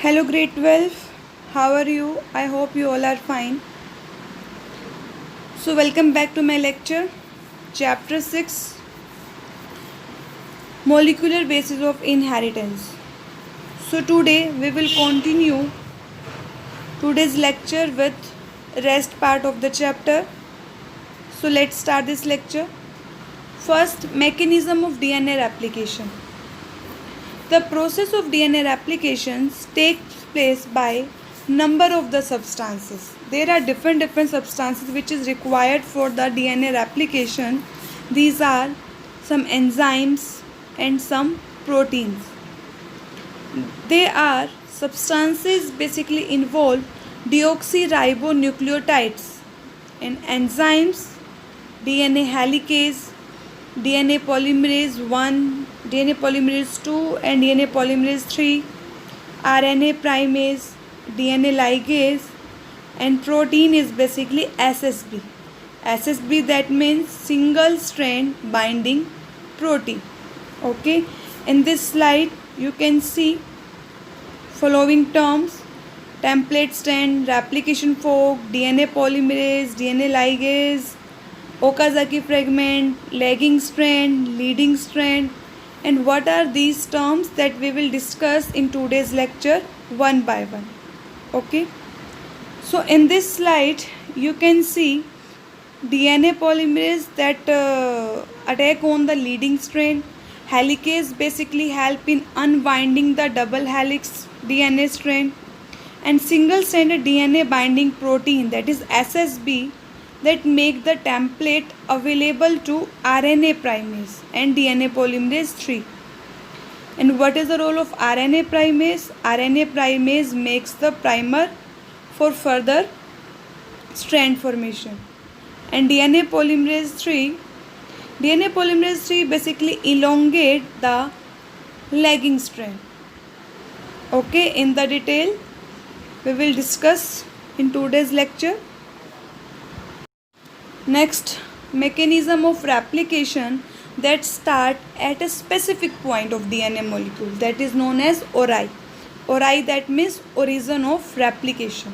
Hello grade 12, how are you? I hope you all are fine. So welcome back to my lecture, chapter 6, molecular basis of inheritance. So today we will continue today's lecture with rest part of the chapter. So let's start this lecture. First, mechanism of DNA replication. The process of DNA replications takes place by number of the substances. There are different substances which is required for the DNA replication. These are some enzymes and some proteins. They are substances basically involve deoxyribonucleotides and enzymes, DNA helicase, DNA polymerase 1, DNA polymerase 2 and DNA polymerase 3, RNA primase, DNA ligase, and protein is basically SSB. SSB, that means single strand binding protein. Okay, in this slide you can see following terms: template strand, replication fork, DNA polymerase, DNA ligase, Okazaki fragment, lagging strand, leading strand. And what are these terms that we will discuss in today's lecture one by one. Okay, so in this slide you can see DNA polymerase that attack on the leading strand. Helicase basically help in unwinding the double helix DNA strand, and single stranded DNA binding protein, that is SSB, that make the template available to RNA primase and DNA polymerase 3. And what is the role of RNA primase? RNA primase makes the primer for further strand formation. And DNA polymerase 3 basically elongate the lagging strand. Okay, in the detail we will discuss in today's lecture. Next, mechanism of replication that start at a specific point of DNA molecule, that is known as ori. Ori, that means origin of replication.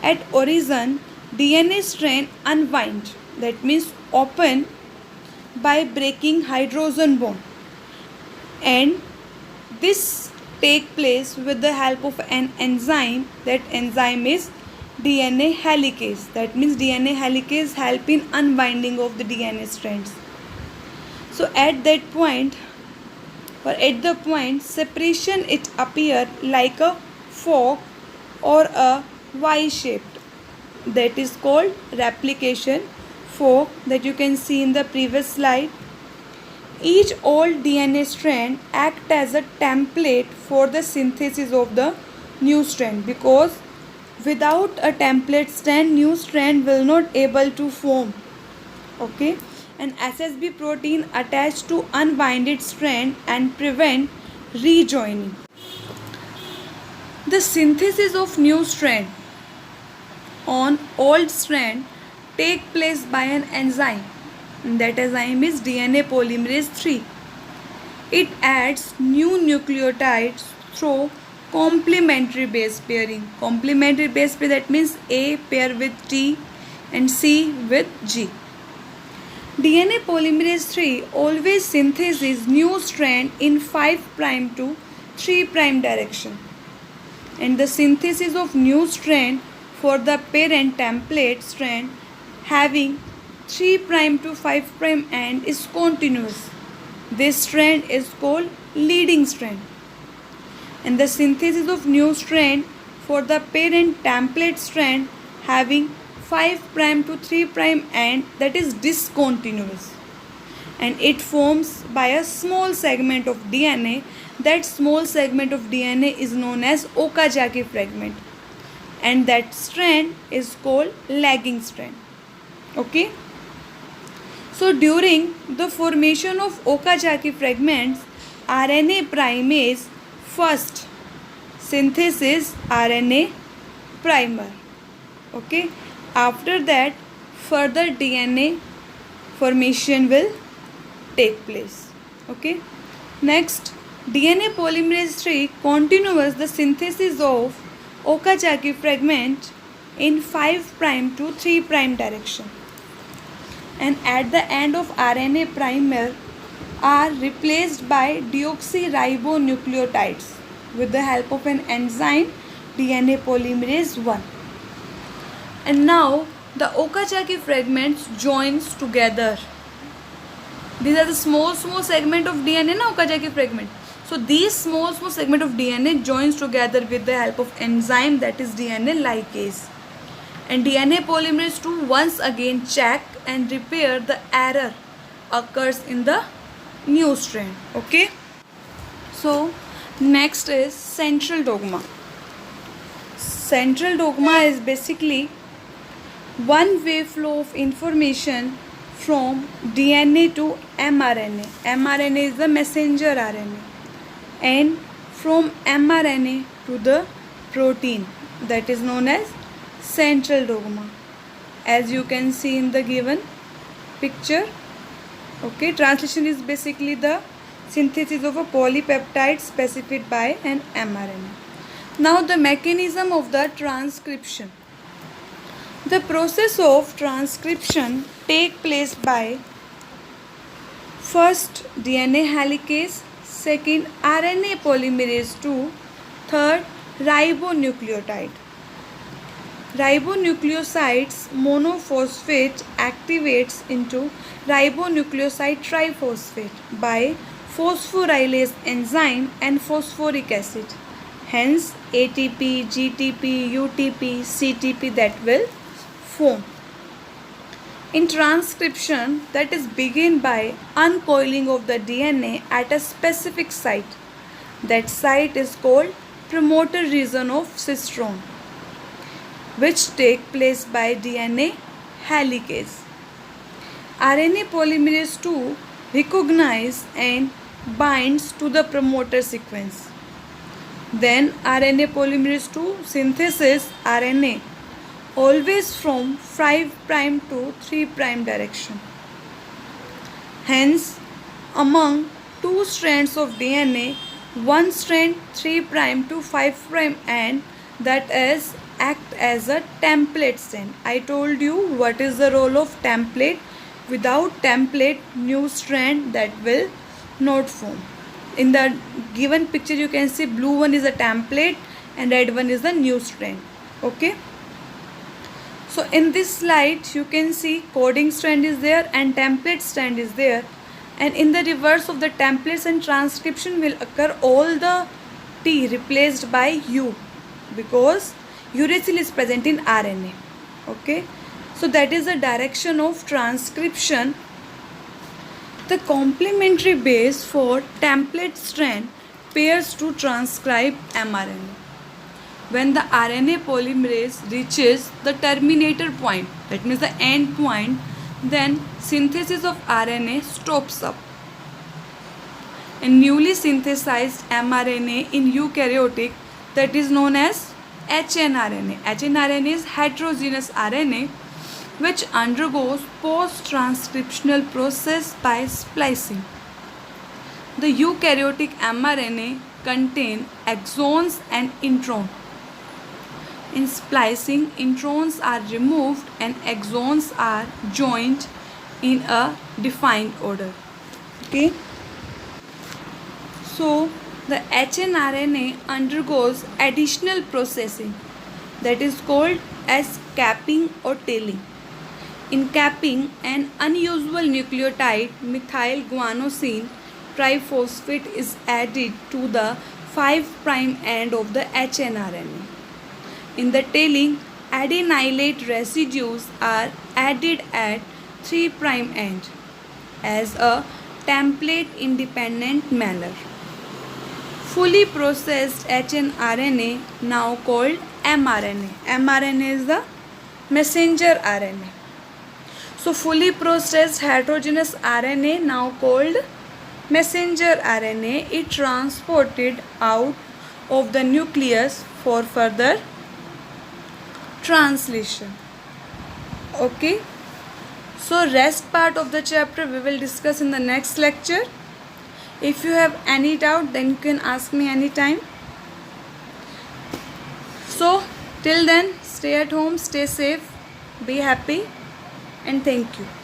At origin, DNA strand unwind, that means open by breaking hydrogen bond, and this take place with the help of an enzyme. That enzyme is DNA helicase. That means DNA helicase help in unwinding of the DNA strands. So at that point, or at the point separation, it appear like a fork or a Y-shaped. That is called replication fork, that you can see in the previous slide. Each old DNA strand act as a template for the synthesis of the new strand, because without a template strand, new strand will not able to form. Okay, and SSB protein attached to unwinded strand and prevent rejoining. The synthesis of new strand on old strand take place by an enzyme. That enzyme is DNA polymerase 3. It adds new nucleotides through complementary base pairing. Complementary base pair, that means A pair with T and C with G. DNA polymerase 3 always synthesizes new strand in 5' to 3' direction, and the synthesis of new strand for the parent template strand having 3' to 5' end is continuous. This strand is called leading strand. And the synthesis of new strand for the parent template strand having 5' to 3' end, that is discontinuous, and it forms by a small segment of DNA. That small segment of DNA is known as Okazaki fragment, and that strand is called lagging strand. Okay, so during the formation of Okazaki fragments, RNA primase first synthesis RNA primer. Okay, after that further DNA formation will take place. Okay, next, DNA polymerase 3 continues the synthesis of Okazaki fragment in 5' to 3' direction, and at the end of RNA primer are replaced by deoxyribonucleotides with the help of an enzyme DNA polymerase 1. And now the Okazaki fragments joins together. These are the small segment of DNA na Okazaki fragment. So these small segment of DNA joins together with the help of enzyme, that is DNA ligase. And DNA polymerase 2 once again check and repair the error occurs in the new strand. Okay. So next is central dogma. Central dogma is basically one way flow of information from DNA to mRNA. mRNA is the messenger RNA, and from mRNA to the protein, that is known as central dogma, as you can see in the given picture. Okay, translation is basically the synthesis of a polypeptide specified by an mRNA. Now the mechanism of the transcription. The process of transcription take place by first DNA helicase, second RNA polymerase 2, third ribonucleotide. Ribonucleosides monophosphate activates into ribonucleoside triphosphate by phosphorylase enzyme and phosphoric acid. Hence ATP, GTP, UTP, CTP that will form. In transcription, that is begin by uncoiling of the DNA at a specific site. That site is called promoter region of cistron, which take place by DNA helicase. RNA polymerase 2 recognize and binds to the promoter sequence. Then RNA polymerase 2 synthesis RNA always from 5' to 3' direction. Hence, among two strands of DNA, one strand 3' to 5' end, that is act as a template strand. I told you what is the role of template. Without template, new strand that will not form. In the given picture you can see blue one is a template and red one is the new strand. Okay. So in this slide you can see coding strand is there and template strand is there, and in the reverse of the templates and transcription will occur all the T replaced by U, because uracil is present in RNA. Okay, so that is the direction of transcription. The complementary base for template strand pairs to transcribe mRNA. When the RNA polymerase reaches the terminator point, that means the end point, then synthesis of RNA stops up. And newly synthesized mRNA in eukaryotic, that is known as hnRNA. hnRNA is heterogeneous RNA which undergoes post-transcriptional process by splicing. The eukaryotic mRNA contain exons and introns. In splicing, introns are removed and exons are joined in a defined order. Okay. So the hnRNA undergoes additional processing, that is called as capping or tailing. In capping, an unusual nucleotide methyl guanosine triphosphate is added to the 5' end of the hnRNA. In the tailing, adenylate residues are added at 3' end as a template independent manner. Fully processed hnRNA, now called mRNA. mRNA is the messenger RNA. So fully processed heterogeneous RNA, now called messenger RNA, is transported out of the nucleus for further translation. Okay. So rest part of the chapter we will discuss in the next lecture. If you have any doubt, then you can ask me anytime. So till then, stay at home, stay safe, be happy, and thank you.